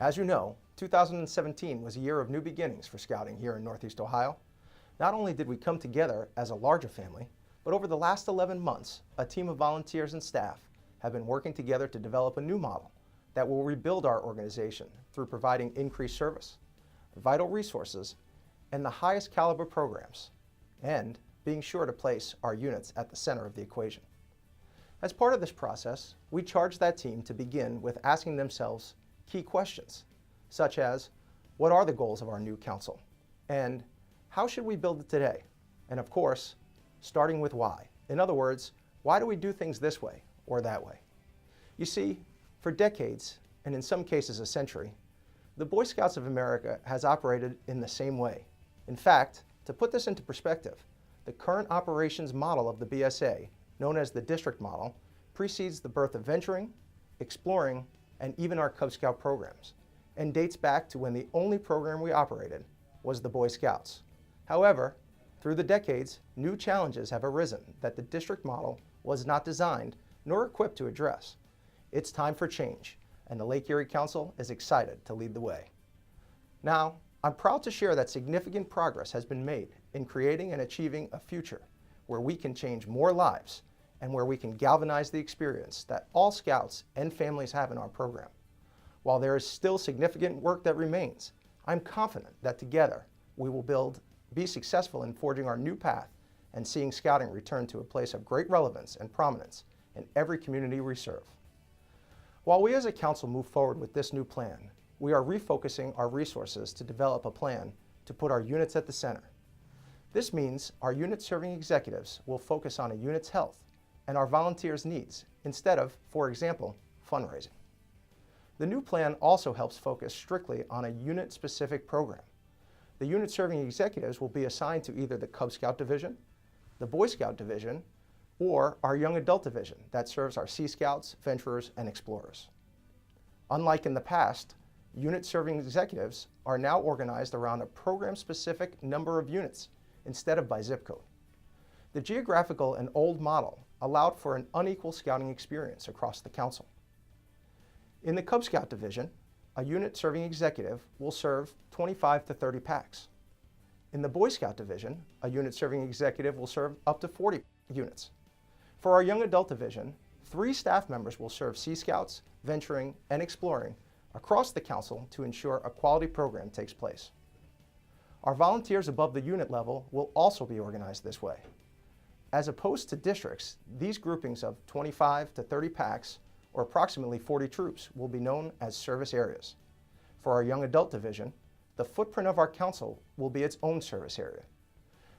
As you know, 2017 was a year of new beginnings for Scouting here in Northeast Ohio. Not only did we come together as a larger family, but over the last 11 months, a team of volunteers and staff have been working together to develop a new model that will rebuild our organization through providing increased service, vital resources, and the highest caliber programs, and being sure to place our units at the center of the equation. As part of this process, we charged that team to begin with asking themselves key questions, such as, what are the goals of our new council? And how should we build it today? And of course, starting with why. In other words, why do we do things this way or that way? You see, for decades, and in some cases a century, the Boy Scouts of America has operated in the same way. In fact, to put this into perspective, the current operations model of the BSA, known as the district model, precedes the birth of venturing, exploring, and even our Cub Scout programs, and dates back to when the only program we operated was the Boy Scouts. However, through the decades, new challenges have arisen that the district model was not designed nor equipped to address. It's time for change, and the Lake Erie Council is excited to lead the way. Now, I'm proud to share that significant progress has been made in creating and achieving a future where we can change more lives and where we can galvanize the experience that all Scouts and families have in our program. While there is still significant work that remains, I'm confident that together we will be successful in forging our new path and seeing Scouting return to a place of great relevance and prominence in every community we serve. While we as a council move forward with this new plan, we are refocusing our resources to develop a plan to put our units at the center. This means our unit serving executives will focus on a unit's health and our volunteers' needs instead of, for example, fundraising. The new plan also helps focus strictly on a unit-specific program. The unit-serving executives will be assigned to either the Cub Scout Division, the Boy Scout Division, or our Young Adult Division that serves our Sea Scouts, Venturers, and Explorers. Unlike in the past, unit-serving executives are now organized around a program-specific number of units instead of by zip code. The geographical and old model allowed for an unequal scouting experience across the council. In the Cub Scout Division, a unit serving executive will serve 25 to 30 packs. In the Boy Scout Division, a unit serving executive will serve up to 40 units. For our Young Adult Division, 3 staff members will serve Sea Scouts, Venturing, and Exploring across the council to ensure a quality program takes place. Our volunteers above the unit level will also be organized this way. As opposed to districts, these groupings of 25 to 30 packs, or approximately 40 troops, will be known as service areas. For our Young Adult Division, the footprint of our council will be its own service area.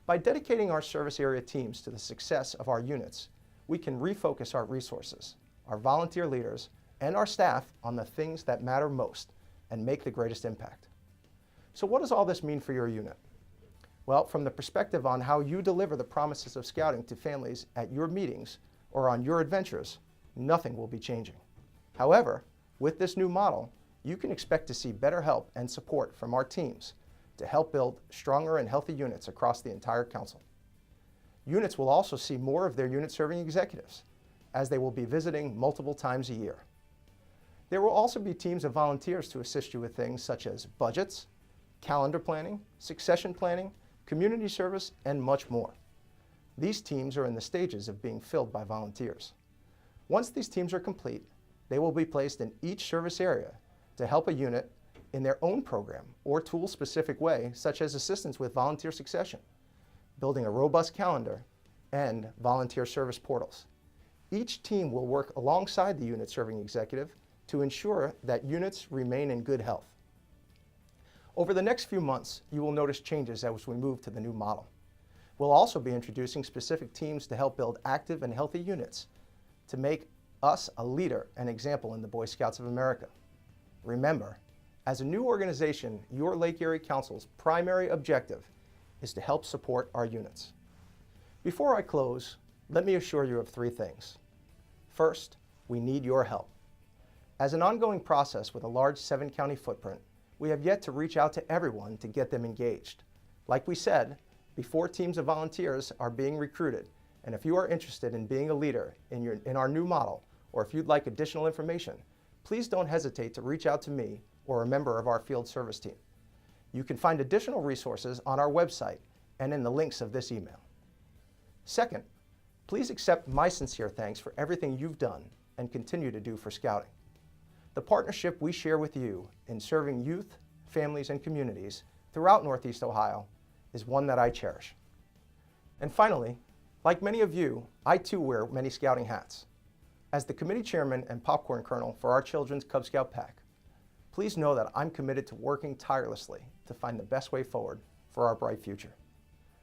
By dedicating our service area teams to the success of our units, we can refocus our resources, our volunteer leaders, and our staff on the things that matter most and make the greatest impact. So what does all this mean for your unit? Well, from the perspective on how you deliver the promises of Scouting to families at your meetings or on your adventures, nothing will be changing. However, with this new model, you can expect to see better help and support from our teams to help build stronger and healthy units across the entire council. Units will also see more of their unit-serving executives, as they will be visiting multiple times a year. There will also be teams of volunteers to assist you with things such as budgets, calendar planning, succession planning, community service, and much more. These teams are in the stages of being filled by volunteers. Once these teams are complete, they will be placed in each service area to help a unit in their own program or tool-specific way, such as assistance with volunteer succession, building a robust calendar, and volunteer service portals. Each team will work alongside the unit-serving executive to ensure that units remain in good health. Over the next few months, you will notice changes as we move to the new model. We'll also be introducing specific teams to help build active and healthy units to make us a leader and example in the Boy Scouts of America. Remember, as a new organization, your Lake Erie Council's primary objective is to help support our units. Before I close, let me assure you of 3 things. First, we need your help. As an ongoing process with a large 7-county footprint, we have yet to reach out to everyone to get them engaged. Like we said, before teams of volunteers are being recruited, and if you are interested in being a leader in our new model, or if you'd like additional information, please don't hesitate to reach out to me or a member of our field service team. You can find additional resources on our website and in the links of this email. Second, please accept my sincere thanks for everything you've done and continue to do for Scouting. The partnership we share with you in serving youth, families, and communities throughout Northeast Ohio is one that I cherish. And finally, like many of you, I too wear many Scouting hats. As the committee chairman and popcorn kernel for our children's Cub Scout pack, please know that I'm committed to working tirelessly to find the best way forward for our bright future.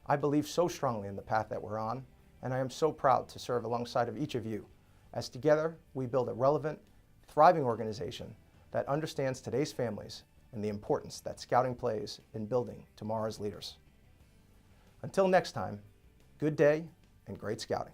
I believe so strongly in the path that we're on, and I am so proud to serve alongside of each of you, as together we build a relevant, thriving organization that understands today's families and the importance that Scouting plays in building tomorrow's leaders. Until next time, good day and great Scouting.